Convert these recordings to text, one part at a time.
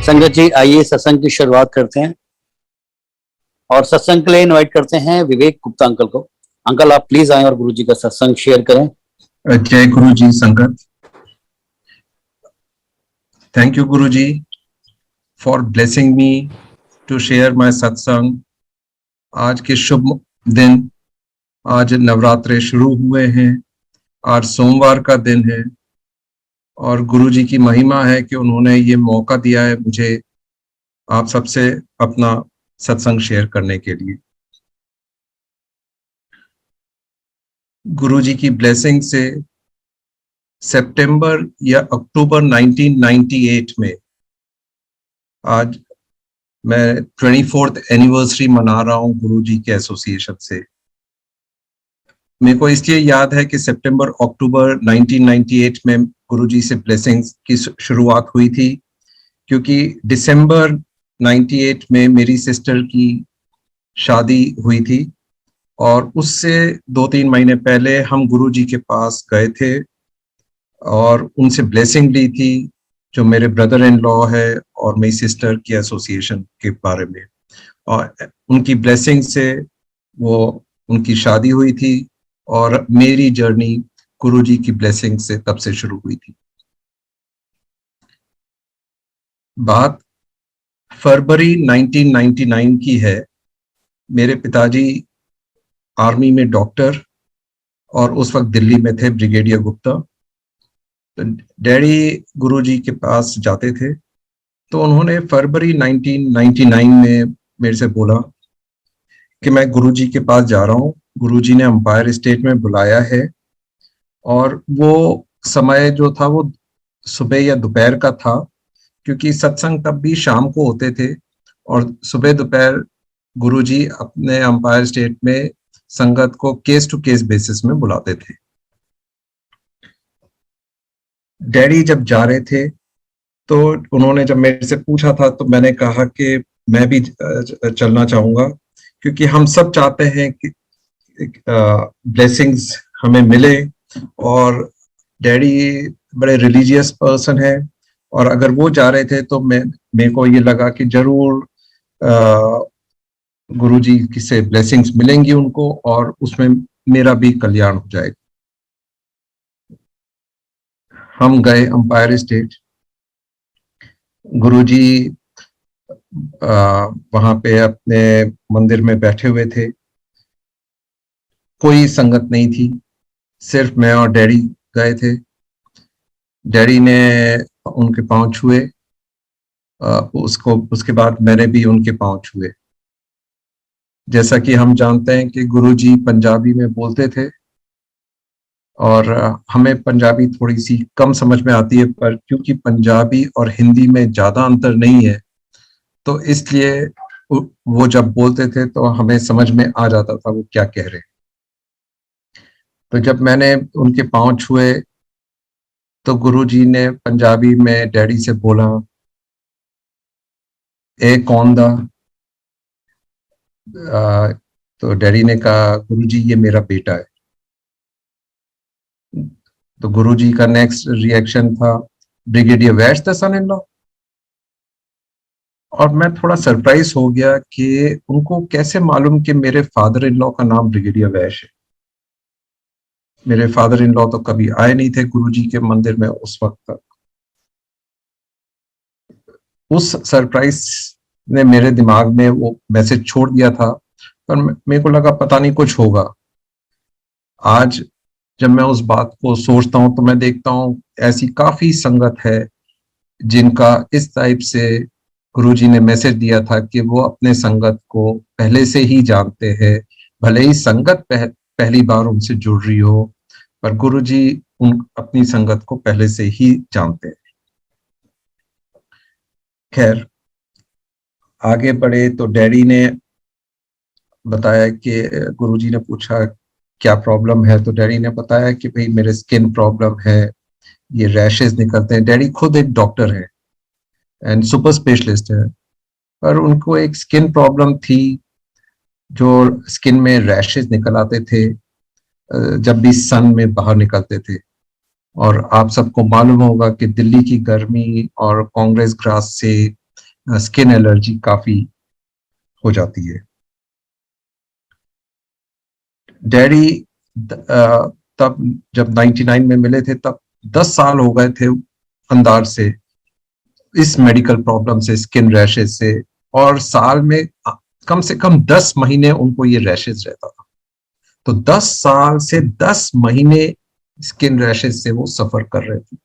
संगत जी, आइए सत्संग की शुरुआत करते हैं और सत्संग के लिए इनवाइट करते हैं विवेक गुप्ता अंकल को। अंकल, आप प्लीज आए और गुरु जी का सत्संग शेयर करें। जय गुरु जी संगत। Thank you guru ji for blessing me to share my satsang. आज के शुभ दिन, आज नवरात्रे शुरू हुए हैं, आज सोमवार का दिन है और गुरु जी की महिमा है कि उन्होंने ये मौका दिया है मुझे आप सबसे अपना सत्संग शेयर करने के लिए। गुरु जी की ब्लेसिंग से सितंबर या अक्टूबर 1998 में आज मैं 24th एनिवर्सरी मना रहा हूँ गुरु जी के एसोसिएशन से। मेरे को इसलिए याद है कि सितंबर अक्टूबर 1998 में गुरु जी से ब्लेसिंग्स की शुरुआत हुई थी, क्योंकि दिसंबर 98 में मेरी सिस्टर की शादी हुई थी और उससे 2-3 महीने पहले हम गुरु जी के पास गए थे और उनसे ब्लेसिंग ली थी, जो मेरे ब्रदर इन लॉ है और मेरी सिस्टर की एसोसिएशन के बारे में। और उनकी ब्लेसिंग से वो उनकी शादी हुई थी और मेरी जर्नी गुरु जी की ब्लेसिंग से तब से शुरू हुई थी। बात फरवरी 1999 की है। मेरे पिताजी आर्मी में डॉक्टर और उस वक्त दिल्ली में थे, ब्रिगेडियर गुप्ता। तो डैडी गुरु जी के पास जाते थे, तो उन्होंने फरवरी 1999 में मेरे से बोला कि मैं गुरु जी के पास जा रहा हूँ, गुरु जी ने अंपायर स्टेट में बुलाया है। और वो समय जो था वो सुबह या दोपहर का था, क्योंकि सत्संग तब भी शाम को होते थे और सुबह दोपहर गुरु जी अपने अंपायर स्टेट में संगत को केस टू केस बेसिस में बुलाते थे। डैडी जब जा रहे थे तो उन्होंने जब मेरे से पूछा था तो मैंने कहा कि मैं भी चलना चाहूंगा, क्योंकि हम सब चाहते हैं कि ब्लेसिंग्स हमें मिले। और डैडी बड़े रिलीजियस पर्सन है और अगर वो जा रहे थे तो मेरे को ये लगा कि जरूर गुरु जी से ब्लेसिंग्स मिलेंगी उनको और उसमें मेरा भी कल्याण हो जाएगा। हम गए अंपायर स्टेट। गुरु जी वहां पे अपने मंदिर में बैठे हुए थे, कोई संगत नहीं थी, सिर्फ मैं और डैडी गए थे। डैडी ने उनके पांव छुए, उसके बाद मैंने भी उनके पांव छुए। जैसा कि हम जानते हैं कि गुरुजी पंजाबी में बोलते थे और हमें पंजाबी थोड़ी सी कम समझ में आती है, पर क्योंकि पंजाबी और हिंदी में ज्यादा अंतर नहीं है तो इसलिए वो जब बोलते थे तो हमें समझ में आ जाता था वो क्या कह रहे हैं। तो जब मैंने उनके पांव छुए तो गुरुजी ने पंजाबी में डैडी से बोला, ए कौन दा? तो डैडी ने कहा, गुरुजी ये मेरा बेटा है। तो गुरुजी का नेक्स्ट रिएक्शन था, brigadier Vaish the son in law. और मैं थोड़ा सरप्राइज हो गया कि उनको कैसे मालूम कि मेरे फादर इन लॉ का नाम ब्रिगेडियर वैश है। मेरे फादर इन लॉ तो कभी आए नहीं थे गुरुजी के मंदिर में उस वक्त तक। उस सरप्राइज ने मेरे दिमाग में वो मैसेज छोड़ दिया था, पर मेरे को लगा पता नहीं कुछ होगा। आज जब मैं उस बात को सोचता हूं तो मैं देखता हूं ऐसी काफी संगत है जिनका इस टाइप से गुरुजी ने मैसेज दिया था कि वो अपने संगत को पहले से ही जानते हैं, भले ही संगत पहली बार उनसे जुड़ रही हो, पर गुरुजी अपनी संगत को पहले से ही जानते हैं। खैर आगे बढ़े तो डैडी ने बताया कि गुरुजी ने पूछा क्या प्रॉब्लम है, तो डैडी ने बताया कि भाई मेरे स्किन प्रॉब्लम है, ये रैशेस निकलते हैं। डैडी खुद एक डॉक्टर है एंड सुपर स्पेशलिस्ट है, पर उनको एक स्किन प्रॉब्लम थी, जो स्किन में रैशेस निकल आते थे जब भी सन में बाहर निकलते थे। और आप सबको मालूम होगा कि दिल्ली की गर्मी और कांग्रेस ग्रास से स्किन एलर्जी काफी हो जाती है। डैडी तब जब 99 में मिले थे तब 10 साल हो गए थे अंदाज से इस मेडिकल प्रॉब्लम से, स्किन रैशेस से, और साल में कम से कम 10 महीने उनको ये रैशेस रहता था। तो 10 साल से 10 महीने स्किन रैशेस से वो सफर कर रहे थे।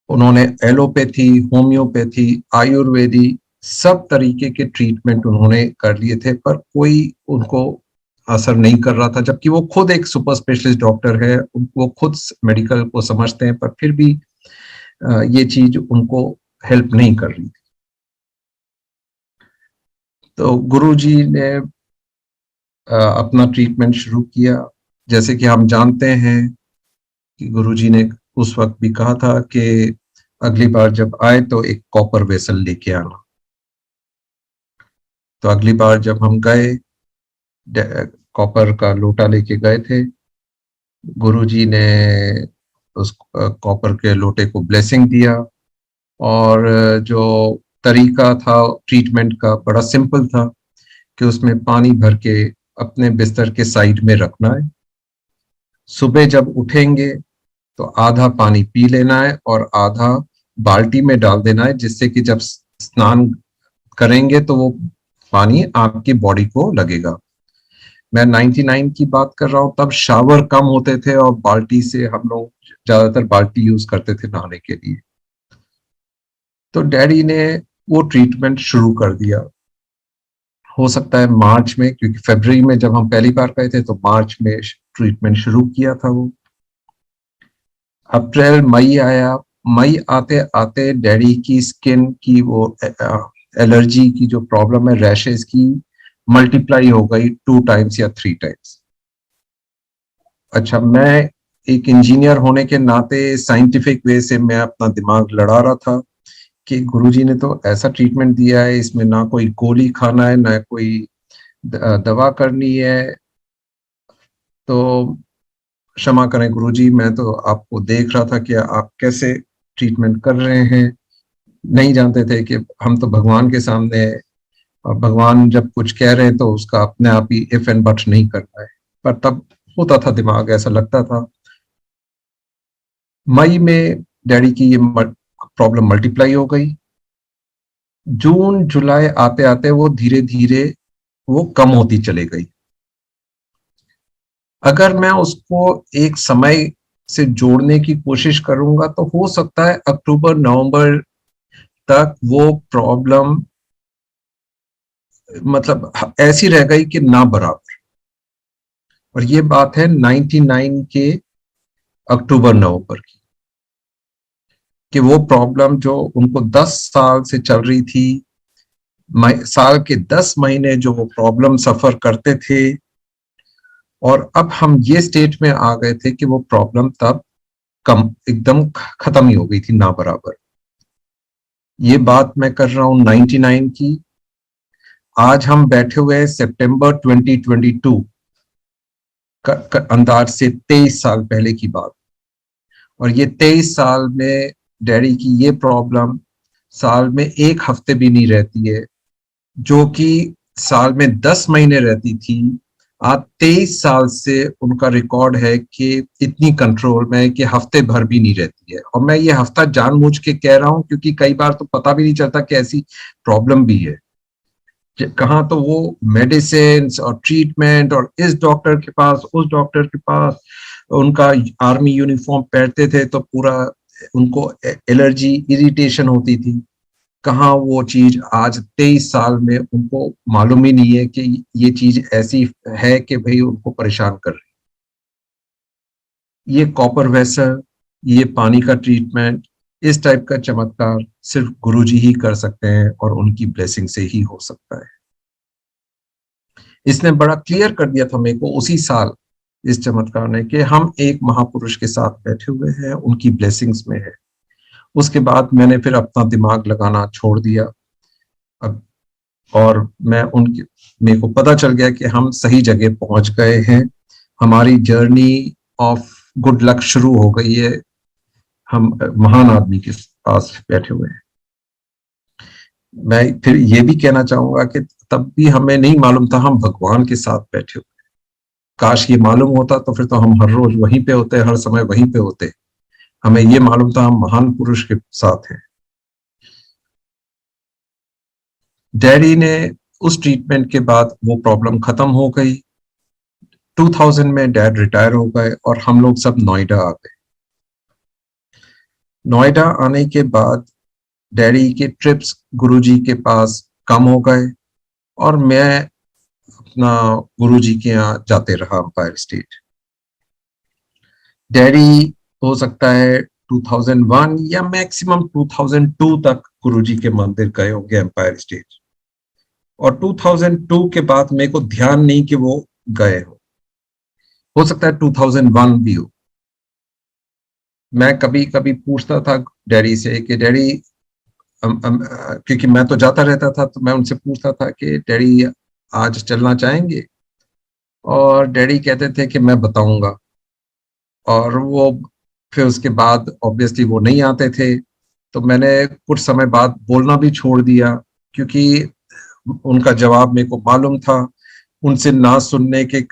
उन्होंने एलोपैथी, होम्योपैथी, आयुर्वेदिक सब तरीके के ट्रीटमेंट उन्होंने कर लिए थे, पर कोई उनको असर नहीं कर रहा था, जबकि वो खुद एक सुपर स्पेशलिस्ट डॉक्टर है, वो खुद मेडिकल को समझते हैं, पर फिर भी ये चीज उनको हेल्प नहीं कर रही थी। तो गुरुजी ने अपना ट्रीटमेंट शुरू किया। जैसे कि हम जानते हैं कि गुरुजी ने उस वक्त भी कहा था कि अगली बार जब आए तो एक कॉपर वेसल लेके आना। तो अगली बार जब हम गए, कॉपर का लोटा लेके गए थे, गुरुजी ने उस कॉपर के लोटे को ब्लेसिंग दिया, और जो तरीका था ट्रीटमेंट का बड़ा सिंपल था कि उसमें पानी भर के अपने बिस्तर के साइड में रखना है। सुबह जब उठेंगे तो आधा पानी पी लेना है और आधा बाल्टी में डाल देना है, जिससे कि जब स्नान करेंगे तो वो पानी आपकी बॉडी को लगेगा। मैं 99 की बात कर रहा हूँ, तब शावर कम होते थे और बाल्टी से हम लोग ज्यादातर बाल्टी यूज करते थे नहाने के लिए। तो डैडी ने वो ट्रीटमेंट शुरू कर दिया। हो सकता है मार्च में, क्योंकि फरवरी में जब हम पहली बार गए थे तो मार्च में ट्रीटमेंट शुरू किया था वो। अप्रैल मई आया, मई आते आते डैडी की स्किन की वो एलर्जी की जो प्रॉब्लम है, रैशेस की, मल्टीप्लाई हो गई 2 टाइम्स या 3 टाइम्स। अच्छा, मैं एक इंजीनियर होने के नाते साइंटिफिक वे से मैं अपना दिमाग लड़ा रहा था कि गुरुजी ने तो ऐसा ट्रीटमेंट दिया है, इसमें ना कोई गोली खाना है ना कोई दवा करनी है। तो क्षमा करें गुरुजी, मैं तो आपको देख रहा था कि आप कैसे ट्रीटमेंट कर रहे हैं, नहीं जानते थे कि हम तो भगवान के सामने, और भगवान जब कुछ कह रहे हैं तो उसका अपने आप ही इफ एंड बट नहीं करना है। पर तब होता था दिमाग, ऐसा लगता था। मई में डैडी की ये प्रॉब्लम मल्टीप्लाई हो गई। जून जुलाई आते आते वो धीरे धीरे वो कम होती चली गई। अगर मैं उसको एक समय से जोड़ने की कोशिश करूंगा तो हो सकता है अक्टूबर नवंबर तक वो प्रॉब्लम मतलब ऐसी रह गई कि ना बराबर। और ये बात है 99 के अक्टूबर नवंबर की, कि वो प्रॉब्लम जो उनको 10 साल से चल रही थी, साल के 10 महीने जो वो प्रॉब्लम सफर करते थे, और अब हम ये स्टेज में आ गए थे कि वो प्रॉब्लम तब कम एकदम खत्म ही हो गई थी, ना बराबर। ये बात मैं कर रहा हूं 99 की। आज हम बैठे हुए हैं सितंबर 2022 का अंदाज से 23 साल पहले की बात। और ये 23 साल में डैडी की ये प्रॉब्लम साल में 1 हफ्ते भी नहीं रहती है, जो कि साल में 10 महीने रहती थी। आज 23 साल से उनका रिकॉर्ड है कि इतनी कंट्रोल में है कि हफ्ते भर भी नहीं रहती है। और मैं ये हफ्ता जानबूझ के कह रहा हूं क्योंकि कई बार तो पता भी नहीं चलता कि ऐसी प्रॉब्लम भी है। कहाँ तो वो मेडिसिन और ट्रीटमेंट, और इस डॉक्टर के पास उस डॉक्टर के पास, उनका आर्मी यूनिफॉर्म पहनते थे तो पूरा उनको एलर्जी इरिटेशन होती थी। कहाँ वो चीज आज 23 साल में उनको मालूम ही नहीं है कि ये चीज ऐसी है कि भाई उनको परेशान कर रही। ये कॉपर वेसल, ये पानी का ट्रीटमेंट, इस टाइप का चमत्कार सिर्फ गुरुजी ही कर सकते हैं और उनकी ब्लेसिंग से ही हो सकता है। इसने बड़ा क्लियर कर दिया था मेरे को उसी साल इस चमत्कार ने कि हम एक महापुरुष के साथ बैठे हुए हैं, उनकी ब्लेसिंग्स में है। उसके बाद मैंने फिर अपना दिमाग लगाना छोड़ दिया। अब और मैं उनके मेरे को पता चल गया कि हम सही जगह पहुंच गए हैं, हमारी जर्नी ऑफ गुड लक शुरू हो गई है, हम महान आदमी के पास बैठे हुए हैं। मैं फिर ये भी कहना चाहूंगा कि तब भी हमें नहीं मालूम था हम भगवान के साथ बैठे हुए। काश ये मालूम होता तो फिर तो हम हर रोज वहीं पे होते, हर समय वहीं पे होते। हमें ये मालूम था हम महान पुरुष के साथ हैं। डैडी ने उस ट्रीटमेंट के बाद वो प्रॉब्लम खत्म हो गई। 2000 में डैड रिटायर हो गए और हम लोग सब नोएडा आ गए। नोएडा आने के बाद डैडी के ट्रिप्स गुरुजी के पास कम हो गए और मैं अपना गुरुजी के यहाँ जाते रहा एम्पायर स्टेट। डैडी हो सकता है 2001 या मैक्सिमम 2002 तक गुरुजी के मंदिर गए होंगे एम्पायर स्टेट, और 2002 के बाद मेरे को ध्यान नहीं कि वो गए हो सकता है 2001 भी हो। मैं कभी कभी पूछता था डैडी से कि डैडी क्योंकि मैं तो जाता रहता था, तो मैं उनसे पूछता था कि डैडी आज चलना चाहेंगे, और डैडी कहते थे कि मैं बताऊंगा। और वो फिर उसके बाद ऑब्वियसली वो नहीं आते थे, तो मैंने कुछ समय बाद बोलना भी छोड़ दिया, क्योंकि उनका जवाब मेरे को मालूम था। उनसे ना सुनने के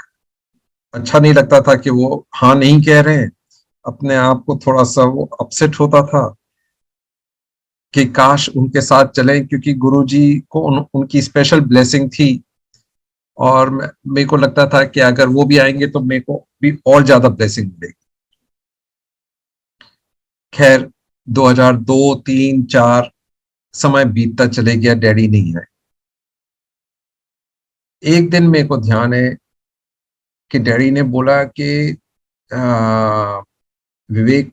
अच्छा नहीं लगता था कि वो हाँ नहीं कह रहे हैं। अपने आप को थोड़ा सा वो अपसेट होता था कि काश उनके साथ चलें, क्योंकि गुरुजी को उनकी स्पेशल ब्लेसिंग थी, और मेरे को लगता था कि अगर वो भी आएंगे तो मेरे को भी और ज्यादा ब्लेसिंग मिलेगी। खैर 2002, 3, 4 समय बीतता चले गया, डैडी नहीं आए। एक दिन मेरे को ध्यान है कि डैडी ने बोला कि विवेक,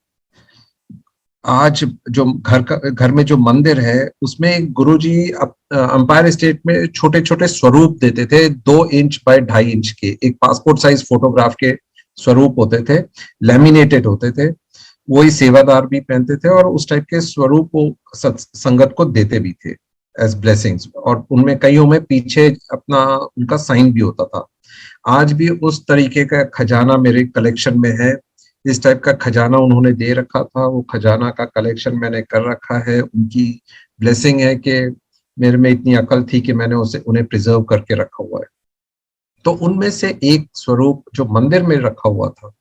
आज जो घर में जो मंदिर है उसमें गुरुजी एम्पायर स्टेट में छोटे छोटे स्वरूप देते थे, 2 इंच बाय 2.5 इंच के, एक पासपोर्ट साइज फोटोग्राफ के स्वरूप होते थे, लेमिनेटेड होते थे। वही सेवादार भी पहनते थे और उस टाइप के स्वरूप वो संगत को देते भी थे एज ब्लेसिंग्स, और उनमें कईयों में पीछे अपना उनका साइन भी होता था। आज भी उस तरीके का खजाना मेरे कलेक्शन में है। इस टाइप का खजाना उन्होंने दे रखा था, वो खजाना का कलेक्शन मैंने कर रखा है। उनकी ब्लेसिंग है कि मेरे में इतनी अकल थी कि मैंने उन्हें प्रिजर्व करके रखा हुआ है। तो उनमें से एक स्वरूप जो मंदिर में रखा हुआ था,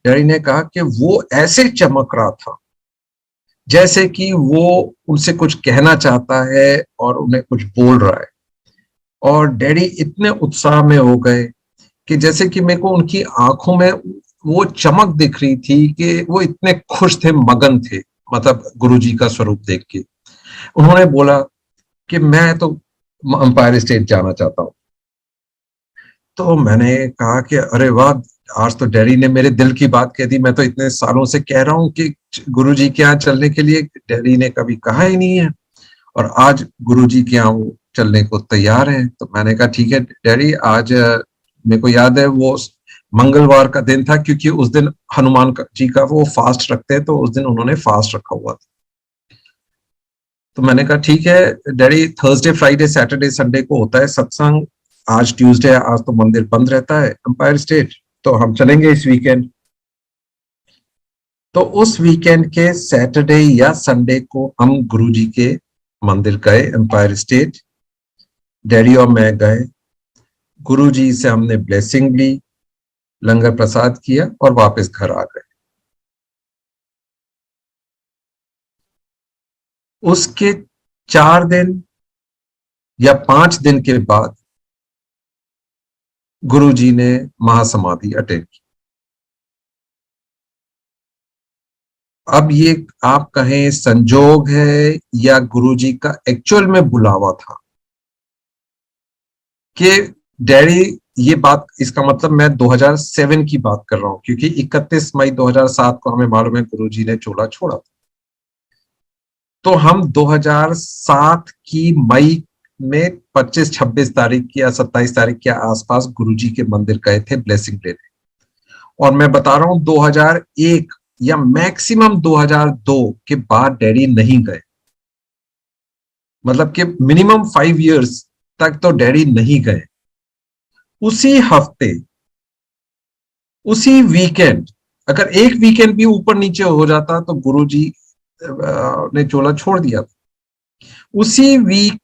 डैडी ने कहा कि वो ऐसे चमक रहा था जैसे कि वो उनसे कुछ कहना चाहता है और उन्हें कुछ बोल रहा है। और डैडी इतने उत्साह में हो गए कि जैसे कि मेरे को उनकी आंखों में वो चमक दिख रही थी कि वो इतने खुश थे, मगन थे, मतलब गुरुजी का स्वरूप देख के। उन्होंने बोला कि मैं तो एम्पायर स्टेट जाना चाहता हूँ। तो मैंने कहा कि अरे वाह, आज तो डैडी ने मेरे दिल की बात कह दी। मैं तो इतने सालों से कह रहा हूँ कि गुरुजी के यहाँ चलने के लिए, डैडी ने कभी कहा ही नहीं है, और आज गुरुजी के यहाँ वो चलने को तैयार है। तो मैंने कहा ठीक है डैडी, आज मेरे को याद है वो मंगलवार का दिन था, क्योंकि उस दिन हनुमान जी का वो फास्ट रखते हैं, तो उस दिन उन्होंने फास्ट रखा हुआ था। तो मैंने कहा ठीक है daddy, Thursday Friday Saturday Sunday को होता है सत्संग, आज ट्यूसडे है, आज तो मंदिर बंद रहता है एम्पायर स्टेट, तो हम चलेंगे इस वीकेंड। तो उस वीकेंड के सैटरडे या संडे को हम गुरुजी के मंदिर गए एम्पायर स्टेट। डैडी और मैं गए, गुरुजी से हमने ब्लेसिंग ली, लंगर प्रसाद किया और वापस घर आ गए। उसके 4 दिन या 5 दिन के बाद गुरुजी ने महासमाधि अटेंड की। अब ये आप कहें संजोग है या गुरुजी का एक्चुअल में बुलावा था कि डैडी, ये बात, इसका मतलब मैं 2007 की बात कर रहा हूं, क्योंकि 31 मई 2007 को हमें मालूम है गुरुजी ने चोला छोड़ा था। तो हम 2007 की मई में 25-26 तारीख या 27 तारीख के आसपास गुरुजी के मंदिर गए थे ब्लेसिंग लेने। और मैं बता रहा हूं 2001 या मैक्सिमम 2002 के बाद डैडी नहीं गए, मतलब कि मिनिमम 5 इयर्स तक तो डैडी नहीं गए। उसी हफ्ते, उसी वीकेंड, अगर एक वीकेंड भी ऊपर नीचे हो जाता तो गुरुजी ने चोला छोड़ दिया था। उसी वीक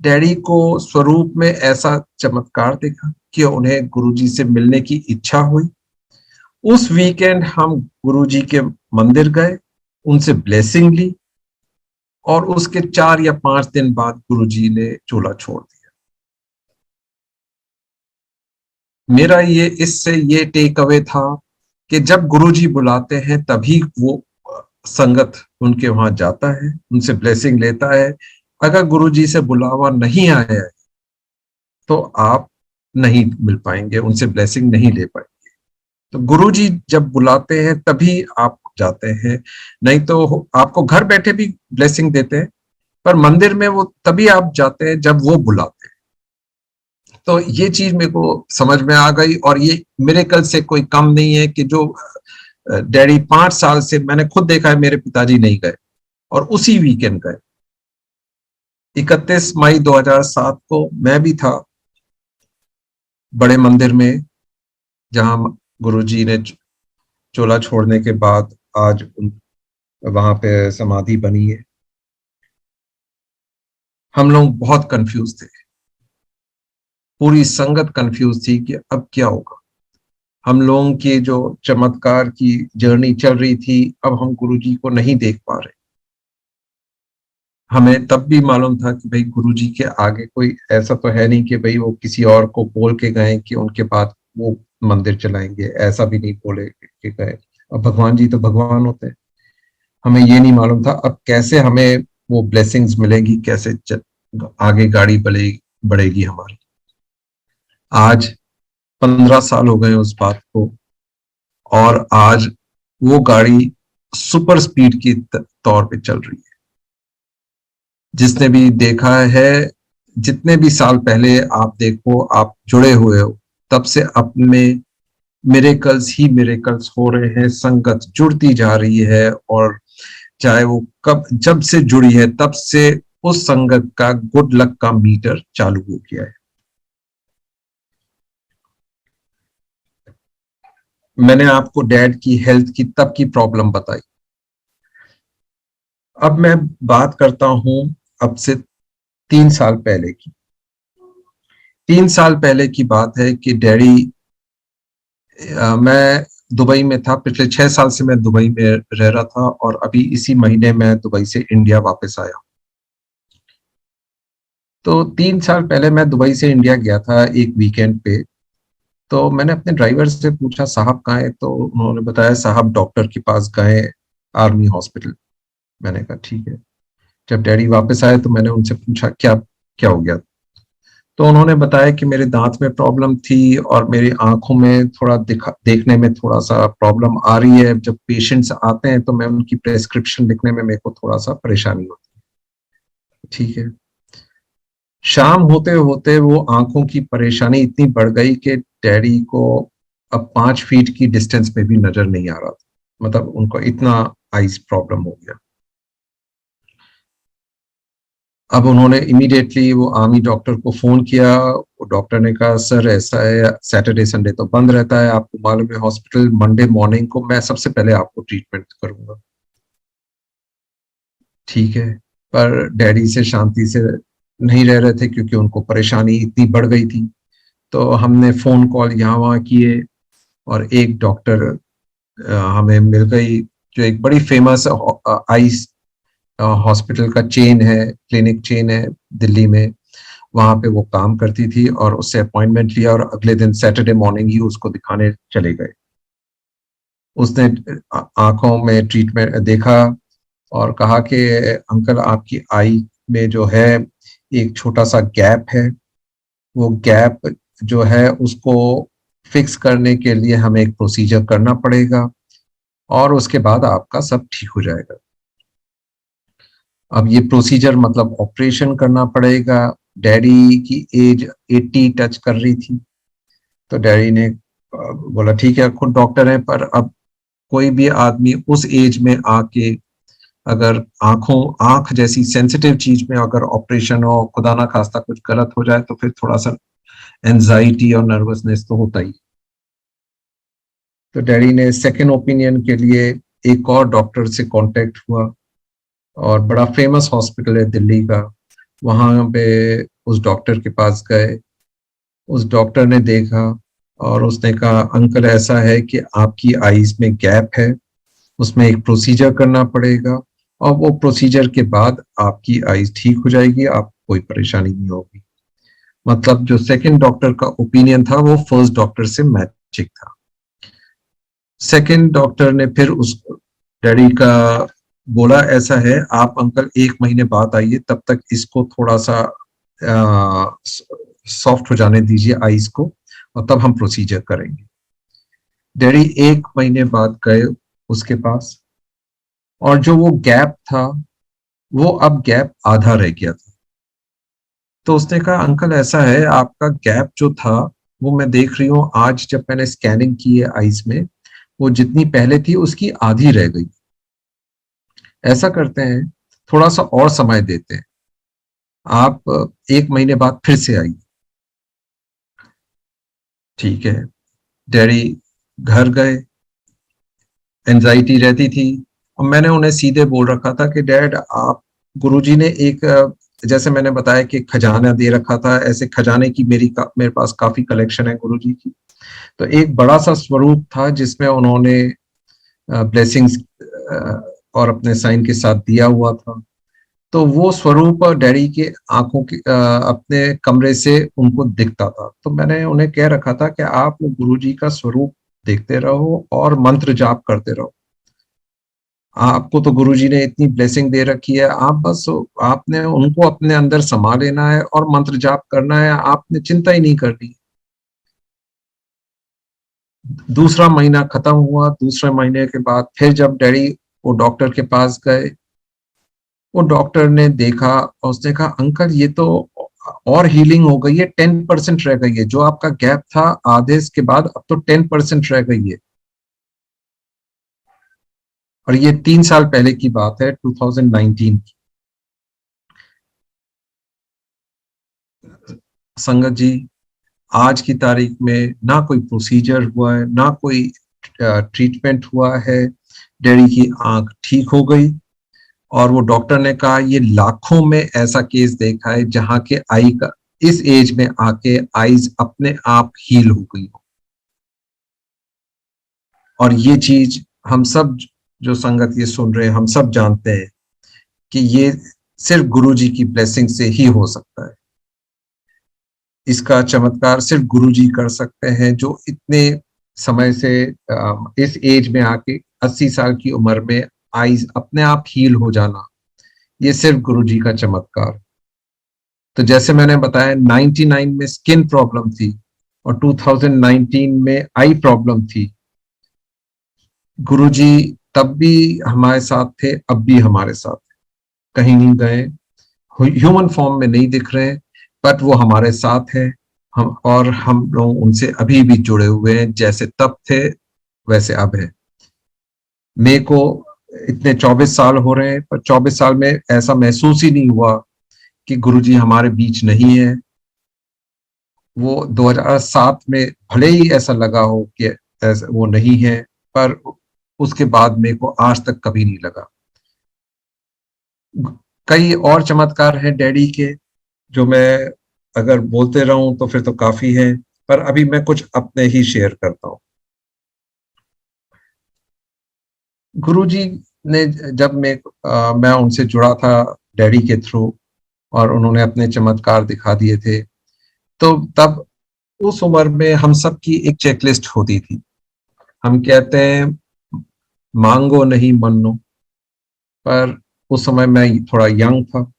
डैडी को स्वरूप में ऐसा चमत्कार देखा कि उन्हें गुरुजी से मिलने की इच्छा हुई। उस वीकेंड हम गुरुजी के मंदिर गए, उनसे ब्लेसिंग ली और उसके 4 या 5 दिन बाद गुरुजी ने चोला छोड़ दिया। मेरा इससे ये टेक अवे था कि जब गुरुजी बुलाते हैं तभी वो संगत उनके वहां जाता है, उनसे ब्लेसिंग लेता है। अगर गुरुजी से बुलावा नहीं आया है तो आप नहीं मिल पाएंगे, उनसे ब्लेसिंग नहीं ले पाएंगे। तो गुरुजी जब बुलाते हैं तभी आप जाते हैं, नहीं तो आपको घर बैठे भी ब्लेसिंग देते हैं, पर मंदिर में वो तभी आप जाते हैं जब वो बुलाते हैं। तो ये चीज मेरे को समझ में आ गई, और ये मिरेकल से कोई कम नहीं है कि जो डैडी 5 साल से, मैंने खुद देखा है, मेरे पिताजी नहीं गए और उसी वीकेंड गए। 31 मई 2007 को मैं भी था बड़े मंदिर में, जहां गुरुजी ने चोला छोड़ने के बाद आज वहां पे समाधि बनी है। हम लोग बहुत कंफ्यूज थे, पूरी संगत कंफ्यूज थी कि अब क्या होगा। हम लोगों की जो चमत्कार की जर्नी चल रही थी, अब हम गुरुजी को नहीं देख पा रहे। हमें तब भी मालूम था कि भाई गुरुजी के आगे कोई ऐसा तो है नहीं कि भाई वो किसी और को बोल के गए कि उनके बाद वो मंदिर चलाएंगे, ऐसा भी नहीं बोले के गए। अब भगवान जी तो भगवान होते हैं। हमें ये नहीं मालूम था अब कैसे हमें वो ब्लेसिंग्स मिलेगी, कैसे आगे गाड़ी बढ़ेगी हमारी। आज 15 साल हो गए उस बात को, और आज वो गाड़ी सुपर स्पीड की तौर पे चल रही है। जिसने भी देखा है, जितने भी साल पहले आप देखो, आप जुड़े हुए हो, तब से अपने मिरेकल्स ही मिरेकल्स हो रहे हैं। संगत जुड़ती जा रही है, और चाहे वो जब से जुड़ी है तब से उस संगत का गुड लक का मीटर चालू हो गया है। मैंने आपको डैड की हेल्थ की तब की प्रॉब्लम बताई। अब मैं बात करता हूं अब से 3 साल पहले की। 3 साल पहले की बात है कि डैडी, मैं दुबई में था, पिछले 6 साल से मैं दुबई में रह रहा था, और अभी इसी महीने मैं दुबई से इंडिया वापस आया। तो 3 साल पहले मैं दुबई से इंडिया गया था एक वीकेंड पे। तो मैंने अपने ड्राइवर से पूछा साहब कहाँ है, तो उन्होंने बताया साहब डॉक्टर के पास गए, आर्मी हॉस्पिटल। मैंने कहा ठीक है। जब डैडी वापस आए तो मैंने उनसे पूछा क्या क्या हो गया। तो उन्होंने बताया कि मेरे दांत में प्रॉब्लम थी और मेरी आंखों में थोड़ा देखने में थोड़ा सा प्रॉब्लम आ रही है। जब पेशेंट्स आते हैं तो मैं उनकी प्रेस्क्रिप्शन लिखने में मेरे को थोड़ा सा परेशानी होती है। ठीक है। शाम होते होते वो आंखों की परेशानी इतनी बढ़ गई कि डैडी को अब 5 फीट की डिस्टेंस में भी नजर नहीं आ रहा था। मतलब उनको इतना आइज प्रॉब्लम हो गया। अब उन्होंने इमीडिएटली वो आर्मी डॉक्टर को फोन किया। वो डॉक्टर ने कहा सर ऐसा है, सैटरडे संडे तो बंद रहता है, आपको मालूम है, हॉस्पिटल मंडे मॉर्निंग को मैं सबसे पहले आपको ट्रीटमेंट करूंगा। ठीक है। पर डैडी से शांति से नहीं रह रहे थे क्योंकि उनको परेशानी इतनी बढ़ गई थी। तो हमने फोन कॉल यहाँ वहाँ किए, और एक डॉक्टर हमें मिल गई जो एक बड़ी फेमस आइस हॉस्पिटल का चेन है, क्लिनिक चेन है दिल्ली में। वहां पे वो काम करती थी, और उससे अपॉइंटमेंट लिया और अगले दिन सैटरडे मॉर्निंग ही उसको दिखाने चले गए। उसने आंखों में ट्रीटमेंट देखा और कहा कि अंकल आपकी आई में जो है एक छोटा सा गैप है, वो गैप जो है उसको फिक्स करने के लिए हमें एक प्रोसीजर करना पड़ेगा, और उसके बाद आपका सब ठीक हो जाएगा। अब ये प्रोसीजर मतलब ऑपरेशन करना पड़ेगा। डैडी की एज 80 टच कर रही थी। तो डैडी ने बोला ठीक है, खुद डॉक्टर है, पर अब कोई भी आदमी उस एज में आके अगर आंख जैसी सेंसिटिव चीज में अगर ऑपरेशन हो, खुदा ना खास्ता कुछ गलत हो जाए, तो फिर थोड़ा सा एंजाइटी और नर्वसनेस तो होता ही। तो डैडी ने सेकेंड ओपिनियन के लिए एक और डॉक्टर से कांटेक्ट हुआ, और बड़ा फेमस हॉस्पिटल है दिल्ली का। वहां पे उस डॉक्टर के पास गए, उस डॉक्टर ने देखा और उसने कहा अंकल ऐसा है कि आपकी आईज में गैप है, उसमें एक प्रोसीजर करना पड़ेगा और वो प्रोसीजर के बाद आपकी आईज ठीक हो जाएगी, आपको कोई परेशानी नहीं होगी। मतलब जो सेकंड डॉक्टर का ओपिनियन था वो फर्स्ट डॉक्टर से मैचिंग था। सेकंड डॉक्टर ने फिर उस डैडी का बोला ऐसा है आप अंकल 1 महीने बाद आइए, तब तक इसको थोड़ा सा सॉफ्ट हो जाने दीजिए आईज को और तब हम प्रोसीजर करेंगे। डैडी 1 महीने बाद गए उसके पास और जो वो गैप था वो अब गैप आधा रह गया था। तो उसने कहा अंकल ऐसा है आपका गैप जो था वो मैं देख रही हूँ आज जब मैंने स्कैनिंग की है आईज में, वो जितनी पहले थी उसकी आधी रह गई। ऐसा करते हैं थोड़ा सा और समय देते हैं, आप 1 महीने बाद फिर से आइए। ठीक है, डैडी घर गए, एंजाइटी रहती थी और मैंने उन्हें सीधे बोल रखा था कि डैड आप, गुरुजी ने एक जैसे मैंने बताया कि खजाना दे रखा था, ऐसे खजाने की मेरे पास काफी कलेक्शन है गुरुजी की। तो एक बड़ा सा स्वरूप था जिसमें उन्होंने ब्लेसिंग्स और अपने साइन के साथ दिया हुआ था। तो वो स्वरूप डैडी के आंखों की अपने कमरे से उनको दिखता था। तो मैंने उन्हें कह रखा था कि आप गुरुजी का स्वरूप देखते रहो और मंत्र जाप करते रहो। आपको तो गुरुजी ने इतनी ब्लेसिंग दे रखी है, आप बस आपने उनको अपने अंदर समा लेना है और मंत्र जाप करना है, आपने चिंता ही नहीं करनी। दूसरा महीना खत्म हुआ, दूसरे महीने के बाद फिर जब डैडी वो डॉक्टर के पास गए, वो डॉक्टर ने देखा और उसने कहा अंकल ये तो और हीलिंग हो गई है, 10% रह गई है, जो आपका गैप था आधे के बाद अब तो 10% रह गई है। और ये 3 साल पहले की बात है, 2019 की। संगत जी, आज की तारीख में ना कोई प्रोसीजर हुआ है, ना कोई ट्रीटमेंट हुआ है, डैडी की आंख ठीक हो गई। और वो डॉक्टर ने कहा ये लाखों में ऐसा केस देखा है जहां के आई का इस एज में आके आईज अपने आप हील हो गई हो। और ये चीज हम सब जो संगत ये सुन रहे हैं हम सब जानते हैं कि ये सिर्फ गुरुजी की ब्लेसिंग से ही हो सकता है। इसका चमत्कार सिर्फ गुरुजी कर सकते हैं जो इतने समय से इस एज में आके 80 साल की उम्र में आईज अपने आप हील हो जाना, ये सिर्फ गुरुजी का चमत्कार। तो जैसे मैंने बताया 99 में स्किन प्रॉब्लम थी और 2019 में आई प्रॉब्लम थी। गुरुजी तब भी हमारे साथ थे, अब भी हमारे साथ, कहीं नहीं गए, ह्यूमन फॉर्म में नहीं दिख रहे, बट वो हमारे साथ है। हम लोग उनसे अभी भी जुड़े हुए हैं, जैसे तब थे वैसे अब है। मेरे को इतने 24 साल हो रहे हैं पर 24 साल में ऐसा महसूस ही नहीं हुआ कि गुरुजी हमारे बीच नहीं है। वो 2007 में भले ही ऐसा लगा हो कि ऐसा वो नहीं है, पर उसके बाद मेरे को आज तक कभी नहीं लगा। कई और चमत्कार हैं डैडी के जो मैं अगर बोलते रहूं तो फिर तो काफी है, पर अभी मैं कुछ अपने ही शेयर करता हूं। गुरुजी ने जब मैं उनसे जुड़ा था डैडी के थ्रू और उन्होंने अपने चमत्कार दिखा दिए थे, तो तब उस उम्र में हम सब की एक चेकलिस्ट होती थी। हम कहते हैं मांगो नहीं मन्नो, पर उस समय मैं थोड़ा यंग था,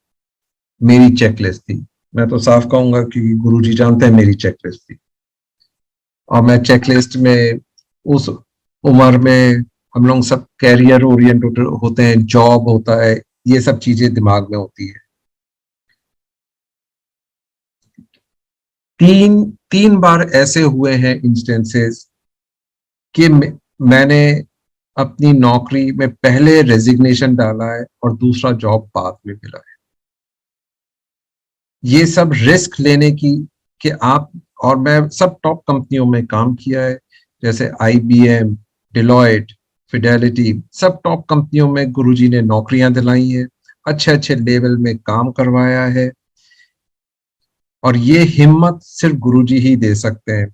मेरी चेकलिस्ट थी। मैं तो साफ कहूंगा कि गुरुजी जानते हैं मेरी चेकलिस्ट थी। और मैं चेकलिस्ट में उस उम्र में हम लोग सब कैरियर ओरिएंटेड होते हैं, जॉब होता है, ये सब चीजें दिमाग में होती है। तीन बार ऐसे हुए हैं इंस्टेंसेस कि मैंने अपनी नौकरी में पहले रेजिग्नेशन डाला है और दूसरा जॉब बाद में मिला है। ये सब रिस्क लेने की कि आप और मैं सब टॉप कंपनियों में काम किया है, जैसे IBM, डिलॉयट, फिडेलिटी, सब टॉप कंपनियों में गुरुजी ने नौकरियां दिलाई हैं। अच्छे अच्छे लेवल में काम करवाया है। और ये हिम्मत सिर्फ गुरुजी ही दे सकते हैं।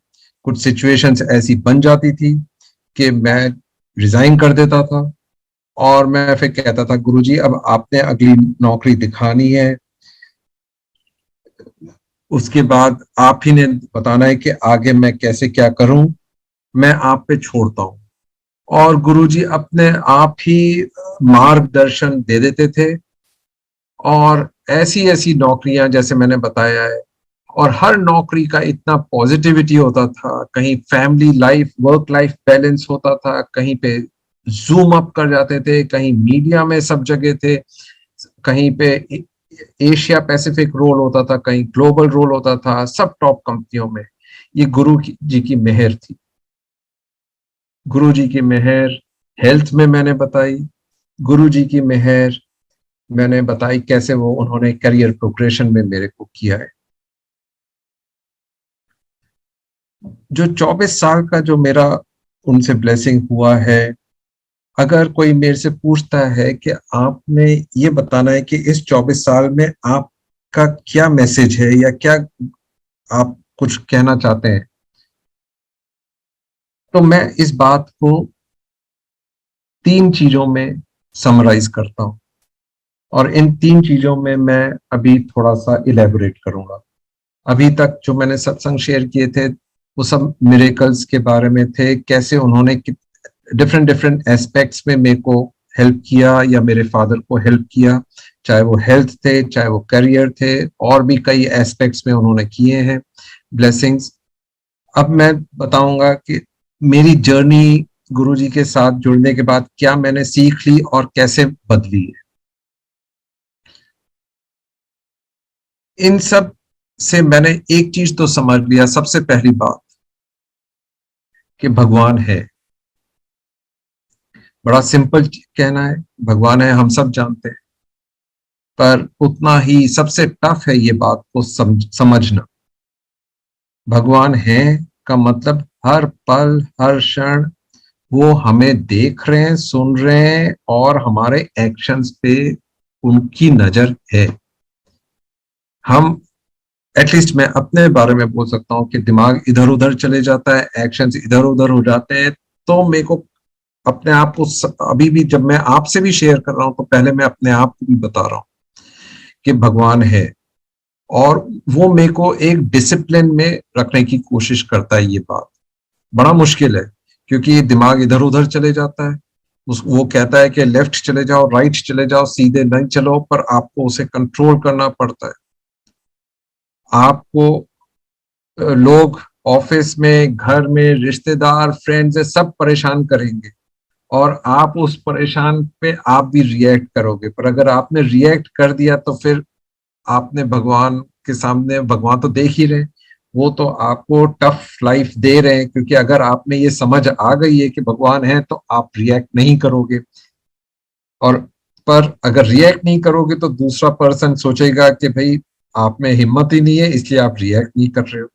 कुछ सिचुएशंस ऐसी बन जाती थी कि मैं रिजाइन कर देता था और मैं फिर कहता था गुरुजी अब आपने अगली नौकरी दिखानी है, उसके बाद आप ही ने बताना है कि आगे मैं कैसे क्या करूं, मैं आप पे छोड़ता हूं। और गुरुजी अपने आप ही मार्गदर्शन दे देते थे। और ऐसी ऐसी नौकरियां जैसे मैंने बताया है, और हर नौकरी का इतना पॉजिटिविटी होता था, कहीं family life work life balance होता था, कहीं पे जूम अप कर जाते थे, कहीं मीडिया में सब जगह थे, कहीं पे एशिया पैसिफिक रोल होता था, कहीं ग्लोबल रोल होता था, सब टॉप कंपनियों में। ये जी की मेहर थी। गुरु जी की मेहर हेल्थ में मैंने बताई, गुरु जी की मेहर मैंने बताई कैसे वो उन्होंने करियर प्रोग्रेशन में मेरे को किया है। जो 24 साल का जो मेरा उनसे ब्लेसिंग हुआ है, अगर कोई मेरे से पूछता है कि आपने ये बताना है कि इस 24 साल में आपका क्या मैसेज है या क्या आप कुछ कहना चाहते हैं, तो मैं इस बात को 3 चीजों में समराइज करता हूं। और इन 3 चीजों में मैं अभी थोड़ा सा इलेबोरेट करूंगा। अभी तक जो मैंने सत्संग शेयर किए थे वो सब मिरेकल्स के बारे में थे, कैसे उन्होंने डिफरेंट डिफरेंट एस्पेक्ट्स में मेरे को हेल्प किया या मेरे फादर को हेल्प किया, चाहे वो हेल्थ थे, चाहे वो करियर थे, और भी कई एस्पेक्ट्स में उन्होंने किए हैं ब्लेसिंग्स। अब मैं बताऊंगा कि मेरी जर्नी गुरुजी के साथ जुड़ने के बाद क्या मैंने सीख ली और कैसे बदली है। इन सब से मैंने एक चीज तो समझ लिया, सबसे पहली बात कि भगवान है। बड़ा सिंपल कहना है, भगवान है, हम सब जानते हैं, पर उतना ही सबसे टफ है ये बात को समझना। भगवान है का मतलब हर पल हर क्षण वो हमें देख रहे हैं, सुन रहे हैं, और हमारे एक्शंस पे उनकी नजर है। हम एटलीस्ट मैं अपने बारे में बोल सकता हूँ कि दिमाग इधर उधर चले जाता है, एक्शंस इधर उधर हो जाते हैं, तो मेरे को अपने आप को अभी भी जब मैं आपसे भी शेयर कर रहा हूं तो पहले मैं अपने आप को भी बता रहा हूं कि भगवान है। और वो मेरे को एक डिसिप्लिन में रखने की कोशिश करता है। ये बात बड़ा मुश्किल है क्योंकि दिमाग इधर उधर चले जाता है। वो कहता है कि लेफ्ट चले जाओ, राइट चले जाओ, सीधे नहीं चलो, पर आपको उसे कंट्रोल करना पड़ता है। आपको लोग ऑफिस में, घर में, रिश्तेदार, फ्रेंड्स सब परेशान करेंगे और आप उस परेशान पे आप भी रिएक्ट करोगे, पर अगर आपने रिएक्ट कर दिया तो फिर आपने भगवान के सामने, भगवान तो देख ही रहे, वो तो आपको टफ लाइफ दे रहे हैं, क्योंकि अगर आप में ये समझ आ गई है कि भगवान है तो आप रिएक्ट नहीं करोगे। और पर अगर रिएक्ट नहीं करोगे तो दूसरा पर्सन सोचेगा कि भाई आप में हिम्मत ही नहीं है इसलिए आप रिएक्ट नहीं कर रहे हो।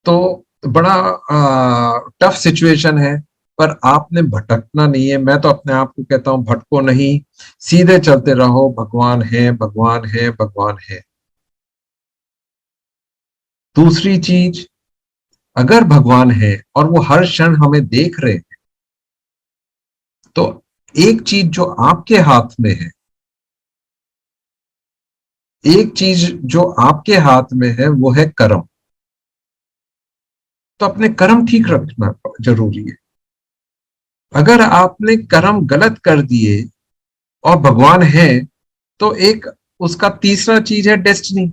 तो बड़ा टफ सिचुएशन है, पर आपने भटकना नहीं है। मैं तो अपने आप को कहता हूं भटको नहीं, सीधे चलते रहो, भगवान है, भगवान है, भगवान है। दूसरी चीज, अगर भगवान है और वो हर क्षण हमें देख रहे हैं, तो एक चीज जो आपके हाथ में है, एक चीज जो आपके हाथ में है वो है कर्म। तो अपने कर्म ठीक रखना जरूरी है। अगर आपने कर्म गलत कर दिए और भगवान है, तो एक उसका तीसरा चीज है डेस्टिनी।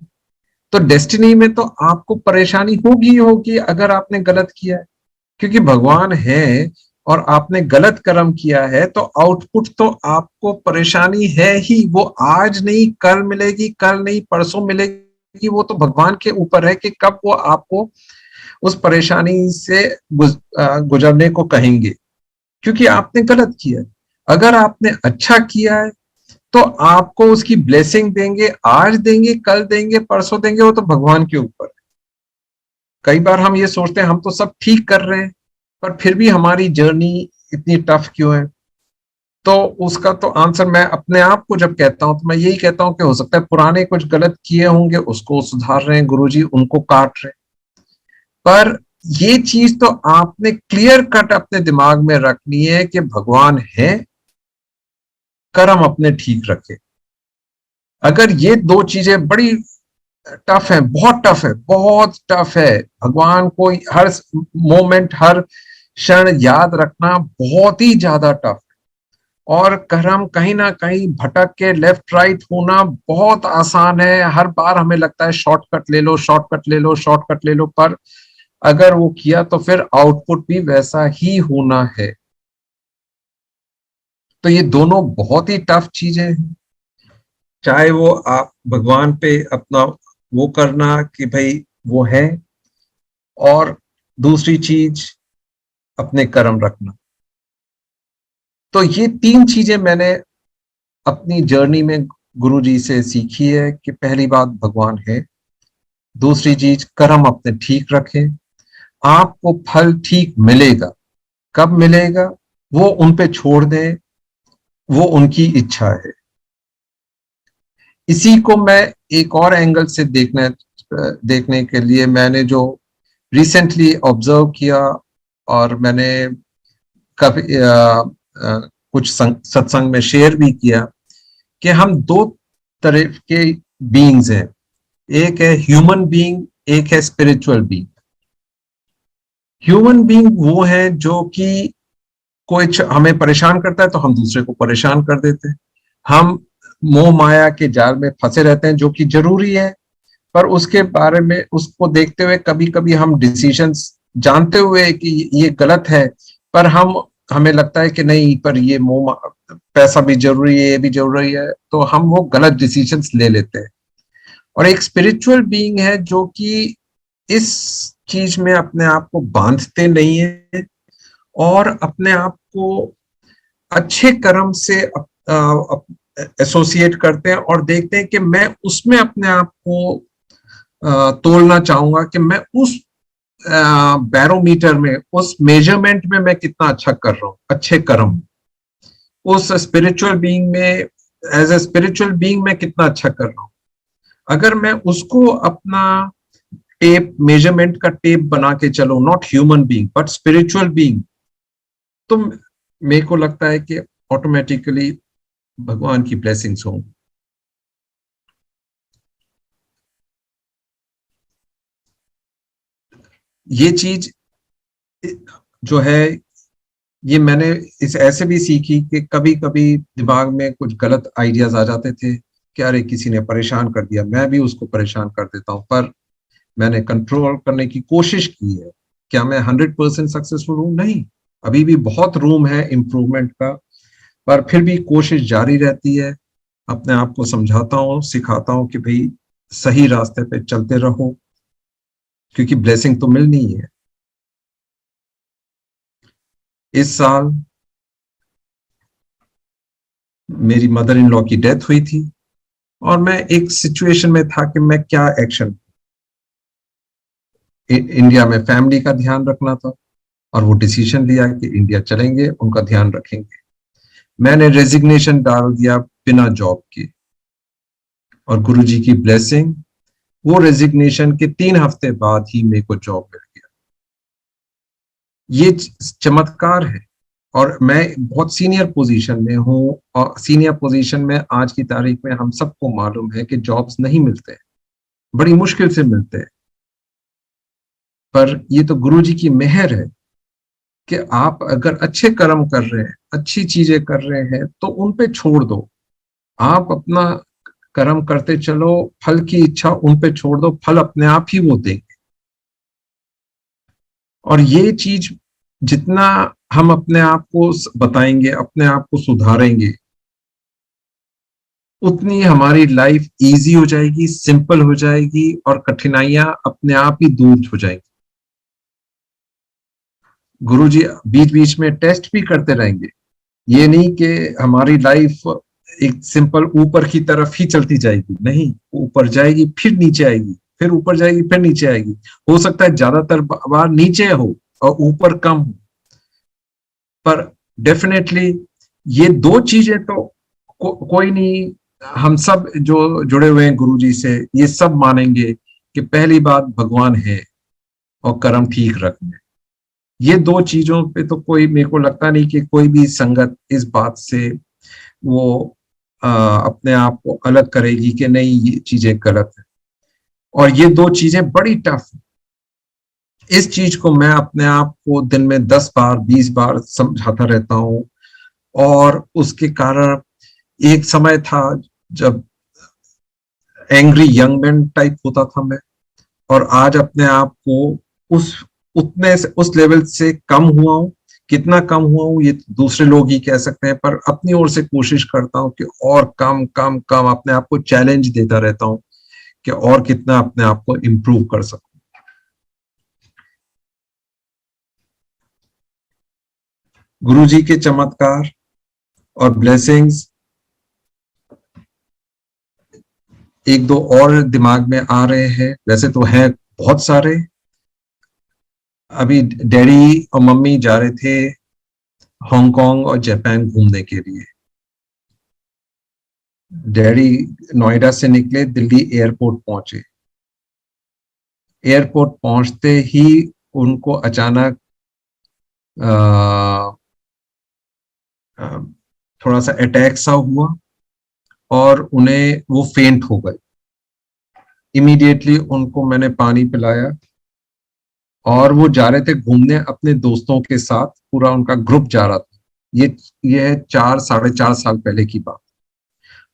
तो डेस्टिनी में तो आपको परेशानी होगी होगी अगर आपने गलत किया है, क्योंकि भगवान है और आपने गलत कर्म किया है तो आउटपुट तो आपको परेशानी है ही। वो आज नहीं कल मिलेगी, कल नहीं परसों मिलेगी, वो तो भगवान के ऊपर है कि कब वो आपको उस परेशानी से गुजरने को कहेंगे, क्योंकि आपने गलत किया है। अगर आपने अच्छा किया है तो आपको उसकी ब्लेसिंग देंगे, आज देंगे, कल देंगे, परसों देंगे, वो तो भगवान के ऊपर है। कई बार हम ये सोचते हैं हम तो सब ठीक कर रहे हैं, पर फिर भी हमारी जर्नी इतनी टफ क्यों है। तो उसका तो आंसर मैं अपने आप को जब कहता हूं तो मैं यही कहता हूं कि हो सकता है पुराने कुछ गलत किए होंगे, उसको सुधार रहे हैं गुरुजी, उनको काट रहे हैं। पर ये चीज तो आपने क्लियर कट अपने दिमाग में रखनी है कि भगवान है, कर्म अपने ठीक रखे। अगर ये दो चीजें बड़ी टफ है, बहुत टफ है, बहुत टफ है, भगवान को हर मोमेंट हर क्षण याद रखना बहुत ही ज्यादा टफ है। और कर्म कहीं ना कहीं भटक के लेफ्ट राइट होना बहुत आसान है। हर बार हमें लगता है शॉर्टकट ले लो, शॉर्टकट ले लो, शॉर्टकट ले लो, पर अगर वो किया तो फिर आउटपुट भी वैसा ही होना है। तो ये दोनों बहुत ही टफ चीजें हैं। चाहे वो आप भगवान पे अपना वो करना कि भाई वो है, और दूसरी चीज अपने कर्म रखना। तो ये तीन चीजें मैंने अपनी जर्नी में गुरुजी से सीखी है कि पहली बात भगवान है, दूसरी चीज कर्म अपने ठीक रखें, आपको फल ठीक मिलेगा। कब मिलेगा वो उन पे छोड़ दें, वो उनकी इच्छा है। इसी को मैं एक और एंगल से देखने के लिए मैंने जो रिसेंटली ऑब्जर्व किया, और मैंने कभी कुछ सत्संग में शेयर भी किया, कि हम दो तरह के बीइंग्स हैं। एक है ह्यूमन बीइंग, एक है स्पिरिचुअल बीइंग। ह्यूमन बीइंग वो है जो कि कोई हमें परेशान करता है तो हम दूसरे को परेशान कर देते हैं। हम मोह माया के जाल में फंसे रहते हैं, जो कि जरूरी है, पर उसके बारे में उसको देखते हुए कभी कभी हम डिसीजंस जानते हुए कि ये गलत है, पर हमें लगता है कि नहीं, पर ये पैसा भी जरूरी है, ये भी जरूरी है, तो हम वो गलत डिसीजंस ले लेते हैं। और एक स्पिरिचुअल बीइंग है जो कि इस चीज में अपने आप को बांधते नहीं है, और अपने आप को अच्छे कर्म से एसोसिएट करते हैं, और देखते हैं कि मैं उसमें अपने आप को तोलना चाहूंगा कि मैं उस बैरोमीटर में, उस मेजरमेंट में मैं कितना अच्छा कर रहा हूँ, अच्छे कर्म। उस स्पिरिचुअल बीइंग में, एज ए स्पिरिचुअल बीइंग मैं कितना अच्छा कर रहा हूँ। अगर मैं उसको अपना टेप, मेजरमेंट का टेप बना के चलो, not human being but spiritual being, तो मेरे को लगता है कि ऑटोमेटिकली भगवान की ब्लेसिंग्स होंगी। ये चीज जो है, ये मैंने इस ऐसे भी सीखी कि कभी कभी दिमाग में कुछ गलत आइडियाज आ जाते थे कि अरे किसी ने परेशान कर दिया, मैं भी उसको परेशान कर देता हूं, पर मैंने कंट्रोल करने की कोशिश की है। क्या मैं 100% सक्सेसफुल हूं? नहीं, अभी भी बहुत रूम है इम्प्रूवमेंट का, पर फिर भी कोशिश जारी रहती है। अपने आप को समझाता हूँ, सिखाता हूँ कि भाई सही रास्ते पे चलते रहो, क्योंकि ब्लेसिंग तो मिलनी ही है। इस साल मेरी मदर इन लॉ की डेथ हुई थी, और मैं एक सिचुएशन में था कि मैं क्या एक्शन। इंडिया में फैमिली का ध्यान रखना था, और वो डिसीजन लिया कि इंडिया चलेंगे, उनका ध्यान रखेंगे। मैंने रेजिग्नेशन डाल दिया बिना जॉब के, और गुरुजी की ब्लेसिंग, वो रेजिग्नेशन के 3 हफ्ते बाद ही मेरे को जॉब मिल गया। ये चमत्कार है। और मैं बहुत सीनियर पोजीशन में हूँ, और सीनियर पोजीशन में आज की तारीख में हम सबको मालूम है कि जॉब्स नहीं मिलते, बड़ी मुश्किल से मिलते हैं। पर ये तो गुरुजी की मेहर है कि आप अगर अच्छे कर्म कर रहे हैं, अच्छी चीजें कर रहे हैं, तो उन पे छोड़ दो। आप अपना कर्म करते चलो, फल की इच्छा उन पे छोड़ दो, फल अपने आप ही वो देंगे। और ये चीज जितना हम अपने आप को बताएंगे, अपने आप को सुधारेंगे, उतनी हमारी लाइफ इजी हो जाएगी, सिंपल हो जाएगी, और कठिनाइयां अपने आप ही दूर हो जाएंगी। गुरुजी बीच बीच में टेस्ट भी करते रहेंगे। ये नहीं कि हमारी लाइफ एक सिंपल ऊपर की तरफ ही चलती जाएगी, नहीं, ऊपर जाएगी फिर नीचे आएगी, फिर ऊपर जाएगी फिर नीचे आएगी। हो सकता है ज्यादातर बार नीचे हो और ऊपर कम हो, पर डेफिनेटली ये दो चीजें तो कोई नहीं, हम सब जो जुड़े हुए हैं गुरुजी से ये सब मानेंगे कि पहली बात भगवान है और कर्म ठीक रखने। ये दो चीजों पे तो कोई, मेरे को लगता नहीं कि कोई भी संगत इस बात से वो अपने आप को अलग करेगी कि नहीं ये चीजें गलत है। और ये दो चीजें बड़ी टफ है। इस चीज को मैं अपने आप को दिन में 10 बार 20 बार समझाता रहता हूँ। और उसके कारण एक समय था जब एंग्री यंग मैन टाइप होता था मैं, और आज अपने आप को उस उतने से उस लेवल से कम हुआ हूं। कितना कम हुआ हूं ये दूसरे लोग ही कह सकते हैं, पर अपनी ओर से कोशिश करता हूं कि और कम कम कम अपने आप को चैलेंज देता रहता हूं कि और कितना अपने आप को इम्प्रूव कर सकूं। गुरुजी के चमत्कार और ब्लेसिंग्स एक दो और दिमाग में आ रहे हैं, वैसे तो हैं बहुत सारे। अभी डैडी और मम्मी जा रहे थे हांगकांग और जापान घूमने के लिए। डैडी नोएडा से निकले, दिल्ली एयरपोर्ट पहुंचे। एयरपोर्ट पहुंचते ही उनको अचानक थोड़ा सा अटैक सा हुआ और उन्हें वो फेंट हो गए। इमीडिएटली उनको मैंने पानी पिलाया और वो जा रहे थे घूमने अपने दोस्तों के साथ, पूरा उनका ग्रुप जा रहा था। ये 4-4.5 साल पहले की बात।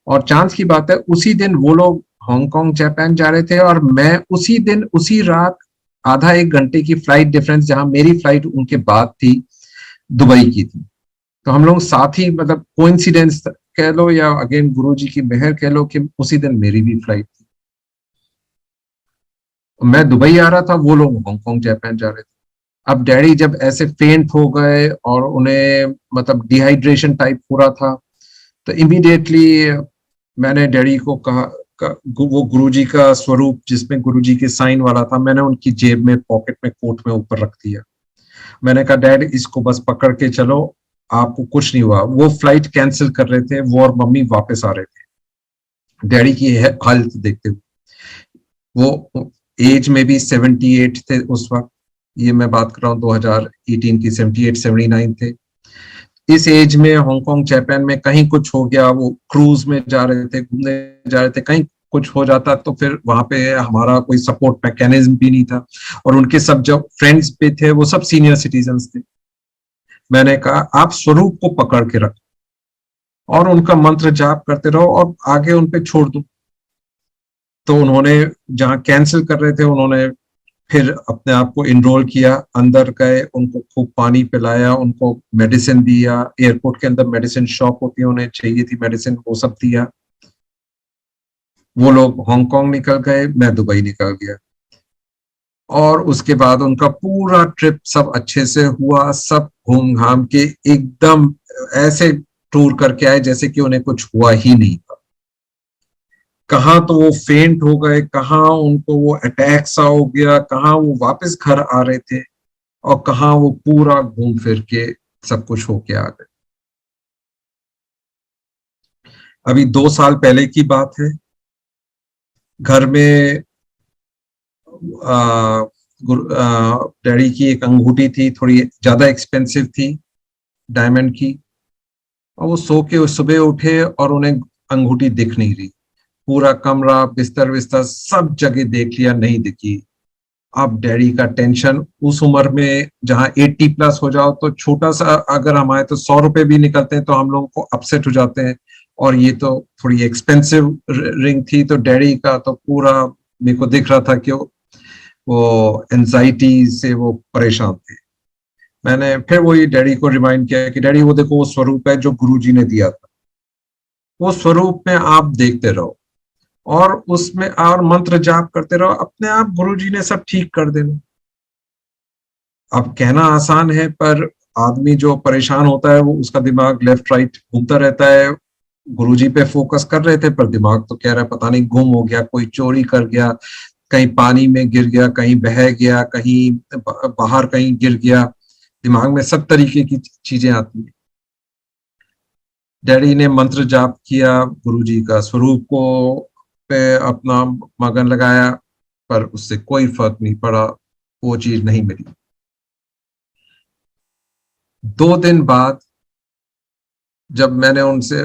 और चांस की बात है उसी दिन वो लोग हांगकांग जापान जा रहे थे और मैं उसी दिन उसी रात आधा एक घंटे की फ्लाइट डिफरेंस, जहां मेरी फ्लाइट उनके बाद थी, दुबई की थी। तो हम लोग साथ ही, मतलब कोइंसिडेंस कह लो या अगेन गुरुजी की मेहर कह लो कि उसी दिन मेरी भी फ्लाइट थी। मैं दुबई आ रहा था, वो लोग हांगकांग जापान जा रहे थे। अब डैडी जब ऐसे फेंट हो गए और उन्हें मतलब डिहाइड्रेशन टाइप हो रहा था, तो इमीडिएटली मैंने डैडी को कहा, वो गुरुजी का स्वरूप जिसमें गुरुजी के साइन वाला था, मैंने उनकी जेब में पॉकेट में कोट में ऊपर रख दिया। मैंने कहा डैड इसको बस पकड़ के चलो, आपको कुछ नहीं हुआ। वो फ्लाइट कैंसिल कर रहे थे, वो और मम्मी वापस आ रहे थे। डैडी की हालत देखते हुए, वो एज में भी 78 थे उस वक्त, ये मैं बात कर रहा हूँ 2018 की, 78-79 थे। इस एज में हांगकांग जापान में कहीं कुछ हो गया, वो क्रूज में जा रहे थे, घूमने जा रहे थे, कहीं कुछ हो जाता तो फिर वहां पे हमारा कोई सपोर्ट मैकेनिज्म भी नहीं था। और उनके सब जो फ्रेंड्स भी थे वो सब सीनियर सिटीजन्स थे। मैंने कहा आप स्वरूप को पकड़ के रखो और उनका मंत्र जाप करते रहो और आगे उन पे छोड़ दो। तो उन्होंने जहां कैंसिल कर रहे थे, उन्होंने फिर अपने आप को इनरोल किया, अंदर गए, उनको खूब पानी पिलाया, उनको मेडिसिन दिया। एयरपोर्ट के अंदर मेडिसिन शॉप होती है, उन्हें चाहिए थी मेडिसिन, वो सब दिया। वो लोग हांगकांग निकल गए, मैं दुबई निकल गया। और उसके बाद उनका पूरा ट्रिप सब अच्छे से हुआ, सब घूम घाम के एकदम ऐसे टूर करके आए जैसे कि उन्हें कुछ हुआ ही नहीं था। कहाँ तो वो फेंट हो गए, कहाँ उनको वो अटैक सा हो गया, कहाँ वो वापस घर आ रहे थे, और कहाँ वो पूरा घूम फिर के सब कुछ होके आ गए। अभी 2 साल पहले की बात है, घर में डैडी की एक अंगूठी थी, थोड़ी ज्यादा एक्सपेंसिव थी, डायमंड की। और वो सो के सुबह उठे और उन्हें अंगूठी दिख नहीं रही। पूरा कमरा, बिस्तर बिस्तर सब जगह देख लिया, नहीं दिखी। अब डैडी का टेंशन, उस उम्र में जहां 80 प्लस हो जाओ तो छोटा सा अगर हमारे तो 100 रुपए भी निकलते हैं तो हम लोगों को अपसेट हो जाते हैं। और ये तो थोड़ी एक्सपेंसिव रिंग थी, तो डैडी का तो पूरा मेरे को दिख रहा था कि वो एंजाइटी से वो परेशान थे। मैंने फिर वही डैडी को रिमाइंड किया कि डैडी वो देखो, वो स्वरूप है जो गुरुजी ने दिया था, वो स्वरूप में आप देखते रहो और उसमें और मंत्र जाप करते रहो, अपने आप गुरुजी ने सब ठीक कर देना। अब कहना आसान है, पर आदमी जो परेशान होता है वो उसका दिमाग लेफ्ट राइट घूमता रहता है। गुरुजी पे फोकस कर रहे थे पर दिमाग तो कह रहा है पता नहीं गुम हो गया, कोई चोरी कर गया, कहीं पानी में गिर गया, कहीं बह गया, कहीं बाहर कहीं गिर गया। दिमाग में सब तरीके की चीजें आती हैं। डैडी ने मंत्र जाप किया, गुरुजी का स्वरूप को पे अपना मगन लगाया, पर उससे कोई फर्क नहीं पड़ा, वो चीज नहीं मिली। 2 दिन बाद जब मैंने उनसे,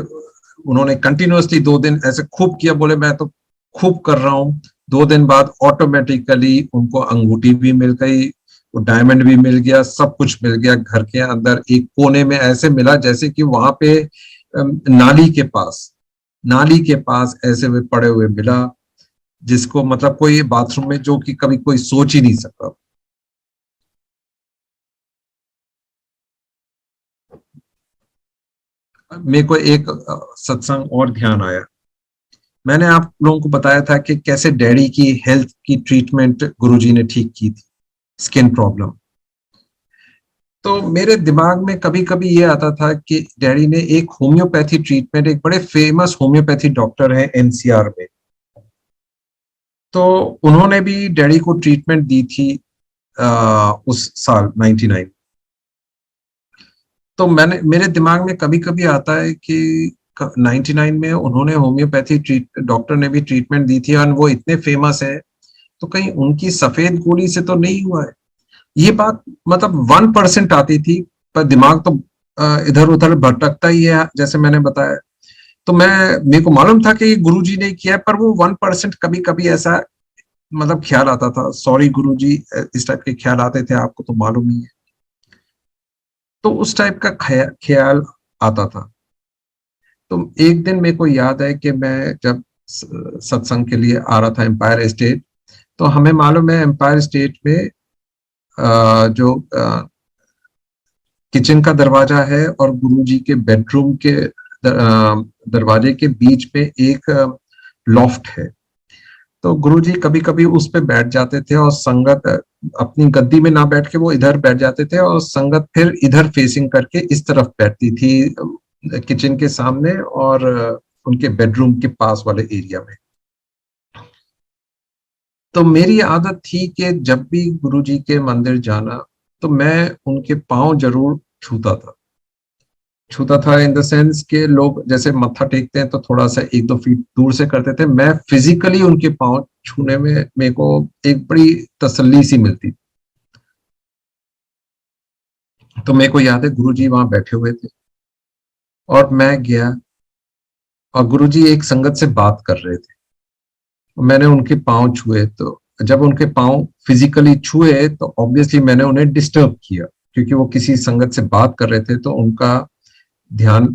उन्होंने कंटिन्यूअसली 2 दिन ऐसे खूब किया, बोले मैं तो खूब कर रहा हूं। 2 दिन बाद ऑटोमेटिकली उनको अंगूठी भी मिल गई, वो डायमंड भी मिल गया, सब कुछ मिल गया। घर के अंदर एक कोने में ऐसे मिला जैसे कि वहां पे नाली के पास ऐसे में पड़े हुए मिला, जिसको मतलब कोई बाथरूम में जो कि कभी कोई सोच ही नहीं सकता। मेरे को एक सत्संग और ध्यान आया। मैंने आप लोगों को बताया था कि कैसे डैडी की हेल्थ की ट्रीटमेंट गुरुजी ने ठीक की थी, स्किन प्रॉब्लम। तो मेरे दिमाग में कभी कभी ये आता था कि डैडी ने एक होम्योपैथी ट्रीटमेंट, एक बड़े फेमस होम्योपैथी डॉक्टर है एनसीआर में, तो उन्होंने भी डैडी को ट्रीटमेंट दी थी उस साल 99। तो मेरे दिमाग में कभी कभी आता है कि 99 में उन्होंने होम्योपैथी डॉक्टर ने भी ट्रीटमेंट दी थी और वो इतने फेमस है, तो कहीं उनकी सफेद गोली से तो नहीं हुआ है। ये बात मतलब 1% आती थी, पर दिमाग तो इधर उधर भटकता ही है, जैसे मैंने बताया। तो मेरे को मालूम था कि गुरुजी ने किया, पर वो 1% कभी कभी ऐसा मतलब ख्याल आता था, सॉरी गुरुजी, इस टाइप के ख्याल आते थे, आपको तो मालूम ही है। तो उस टाइप का ख्याल आता था। तो एक दिन मेरे को याद है कि मैं जब सत्संग के लिए आ रहा था एम्पायर स्टेट, तो हमें मालूम है एम्पायर स्टेट में जो किचन का दरवाजा है और गुरुजी के बेडरूम के दरवाजे के बीच में एक लॉफ्ट है। तो गुरुजी कभी कभी उस पे बैठ जाते थे और संगत अपनी गद्दी में ना बैठ के वो इधर बैठ जाते थे, और संगत फिर इधर फेसिंग करके इस तरफ बैठती थी किचन के सामने और उनके बेडरूम के पास वाले एरिया में। तो मेरी आदत थी कि जब भी गुरुजी के मंदिर जाना तो मैं उनके पांव जरूर छूता था इन द सेंस के लोग जैसे मत्था टेकते हैं तो थोड़ा सा 1-2 फीट दूर से करते थे, मैं फिजिकली उनके पांव छूने में मेरे को एक बड़ी तसल्ली सी मिलती। तो मेरे को याद है गुरुजी वहां बैठे हुए थे और मैं गया और गुरुजी एक संगत से बात कर रहे थे। मैंने उनके पांव छुए, तो जब उनके पांव फिजिकली छुए तो ऑब्वियसली मैंने उन्हें डिस्टर्ब किया, क्योंकि वो किसी संगत से बात कर रहे थे, तो उनका ध्यान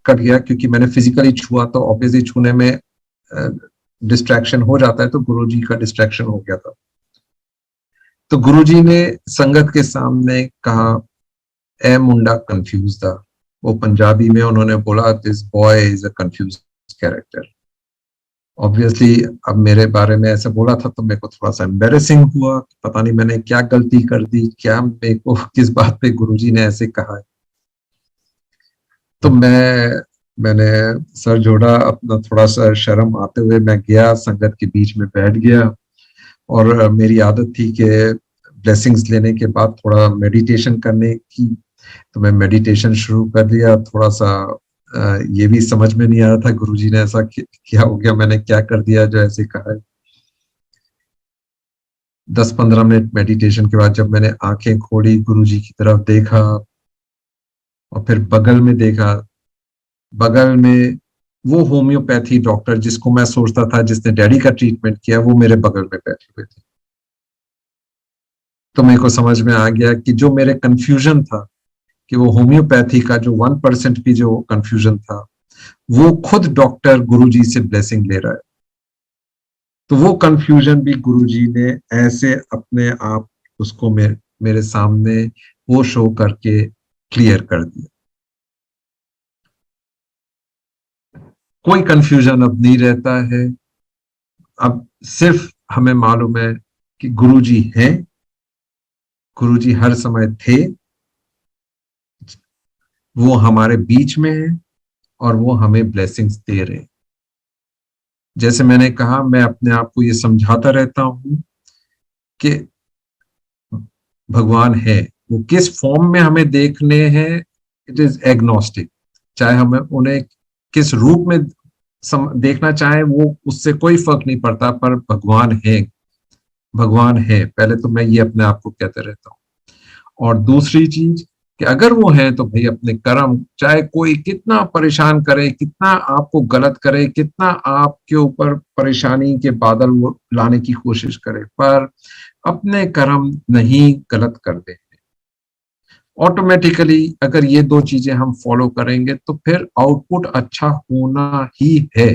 कट गया। क्योंकि मैंने फिजिकली छुआ तो ऑब्वियसली छूने में डिस्ट्रैक्शन हो जाता है, तो गुरुजी का डिस्ट्रैक्शन हो गया था। तो गुरुजी ने संगत के सामने कहा, ए मुंडा कंफ्यूज था। वो पंजाबी में उन्होंने बोला, this boy is a confuse character. Obviously अब मेरे बारे में ऐसे बोला था तो मेरे को थोड़ा सा एम्बेरेसिंग हुआ, पता नहीं मैंने क्या गलती कर दी, क्या मेरे को किस बात पे गुरुजी ने ऐसे कहा है। तो मैंने सर जोड़ा, अपना थोड़ा सा शर्म आते हुए मैं गया, संगत के बीच में बैठ गया। और मेरी आदत थी कि ब्लेसिंग्स लेने के बाद थोड़ा मेडिटेशन करने की, तो मैं मेडिटेशन शुरू कर दिया। थोड़ा सा ये भी समझ में नहीं आ रहा था गुरुजी ने ऐसा क्या हो गया, मैंने क्या कर दिया जो ऐसे कहा है। 10-15 मिनट मेडिटेशन के बाद जब मैंने आंखें खोली, गुरुजी की तरफ देखा और फिर बगल में देखा, बगल में वो होम्योपैथी डॉक्टर जिसको मैं सोचता था जिसने डैडी का ट्रीटमेंट किया, वो मेरे बगल में बैठे हुए थे। तो मेरे को समझ में आ गया कि जो मेरे कंफ्यूजन था कि वो होम्योपैथी का जो 1% भी जो कंफ्यूजन था, वो खुद डॉक्टर गुरुजी से ब्लेसिंग ले रहा है। तो वो कंफ्यूजन भी गुरुजी ने ऐसे अपने आप उसको मेरे सामने वो शो करके क्लियर कर दिया। कोई कंफ्यूजन अब नहीं रहता है। अब सिर्फ हमें मालूम है कि गुरुजी हैं, गुरुजी हर समय थे, वो हमारे बीच में है और वो हमें ब्लेसिंग्स दे रहे हैं। जैसे मैंने कहा, मैं अपने आप को ये समझाता रहता हूं कि भगवान है, वो किस फॉर्म में हमें देखने हैं, इट इज एग्नोस्टिक। चाहे हमें उन्हें किस रूप में देखना चाहे, वो उससे कोई फर्क नहीं पड़ता, पर भगवान है, भगवान है। पहले तो मैं ये अपने आप को कहते रहता हूँ। और दूसरी चीज कि अगर वो है तो भाई अपने कर्म, चाहे कोई कितना परेशान करे, कितना आपको गलत करे, कितना आपके ऊपर परेशानी के बादल वो लाने की कोशिश करे, पर अपने कर्म नहीं गलत कर दे। ऑटोमेटिकली अगर ये दो चीजें हम फॉलो करेंगे तो फिर आउटपुट अच्छा होना ही है।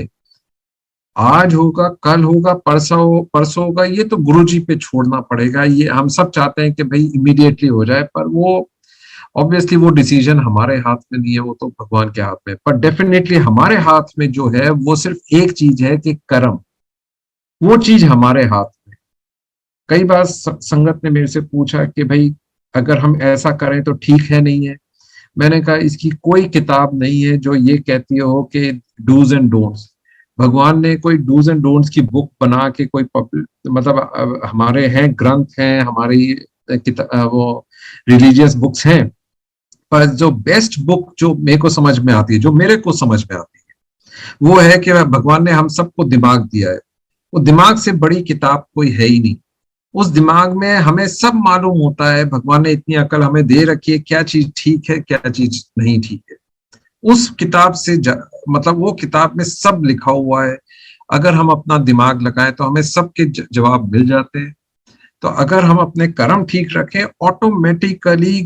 आज होगा, कल होगा, परसों होगा, ये तो गुरुजी पे छोड़ना पड़ेगा। ये हम सब चाहते हैं कि भाई इमीडिएटली हो जाए, पर वो ऑब्वियसली वो डिसीजन हमारे हाथ में नहीं है, वो तो भगवान के हाथ में। पर डेफिनेटली हमारे हाथ में जो है वो सिर्फ एक चीज है कि कर्म, वो चीज हमारे हाथ में। कई बार संगत ने मेरे से पूछा कि भाई अगर हम ऐसा करें तो ठीक है नहीं है। मैंने कहा इसकी कोई किताब नहीं है जो ये कहती हो कि डूज एंड डोंट्स। भगवान ने कोई डूज एंड डोंट्स की बुक बना के कोई मतलब हमारे हैं ग्रंथ हैं, हमारी वो रिलीजियस बुक्स हैं, पर जो बेस्ट बुक जो मेरे को समझ में आती है, जो मेरे को समझ में आती है, वो है कि भगवान ने हम सबको दिमाग दिया है। वो दिमाग से बड़ी किताब कोई है ही नहीं। उस दिमाग में हमें सब मालूम होता है। भगवान ने इतनी अकल हमें दे रखी है, क्या चीज ठीक है, क्या चीज नहीं ठीक है। उस किताब से मतलब वो किताब में सब लिखा हुआ है। अगर हम अपना दिमाग लगाएं तो हमें सबके जवाब मिल जाते हैं। तो अगर हम अपने कर्म ठीक रखें, ऑटोमेटिकली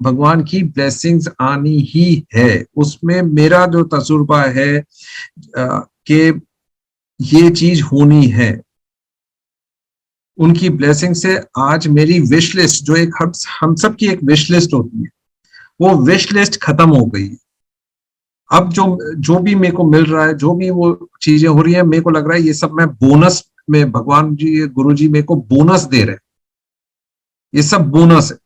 भगवान की ब्लेसिंग्स आनी ही है। उसमें मेरा जो तजुर्बा है कि ये चीज होनी है। उनकी ब्लेसिंग से आज मेरी विश लिस्ट, जो एक हम सब की एक विश लिस्ट होती है, वो विश लिस्ट खत्म हो गई। अब जो भी मेरे को मिल रहा है, जो भी वो चीजें हो रही है, मेरे को लग रहा है ये सब मैं बोनस में, भगवान जी गुरु जी मेरे को बोनस दे रहे हैं। ये सब बोनस है,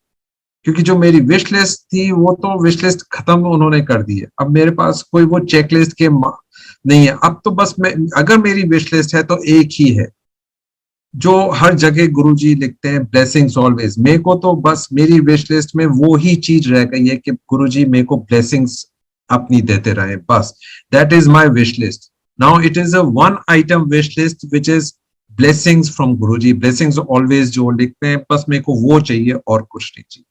क्योंकि जो मेरी विश लिस्ट थी वो तो विश लिस्ट खत्म उन्होंने कर दी है। अब मेरे पास कोई वो चेक लिस्ट के नहीं है। अब तो बस मैं, अगर मेरी विश लिस्ट है तो एक ही है जो हर जगह गुरुजी लिखते हैं, ब्लेसिंग्स ऑलवेज। मेरे को तो बस मेरी विश लिस्ट में वो ही चीज रह गई है कि गुरुजी मेरे को ब्लेसिंग्स अपनी देते रहे, बस। That is my wish list. Now it is a one item wish list which is blessings from Guruji. Blessings always जो लिखते हैं, बस मेरे को वो चाहिए और कुछ नहीं चाहिए।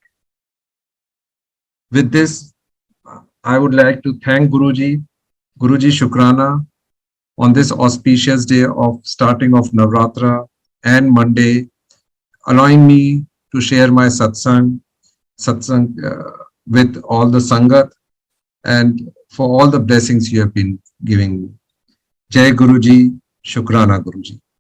With this, I would like to thank Guruji. Guruji, Shukrana on this auspicious day of starting of Navratra and Monday, allowing me to share my satsang with all the Sangat, and for all the blessings you have been giving me. Jai Guruji, Shukrana Guruji.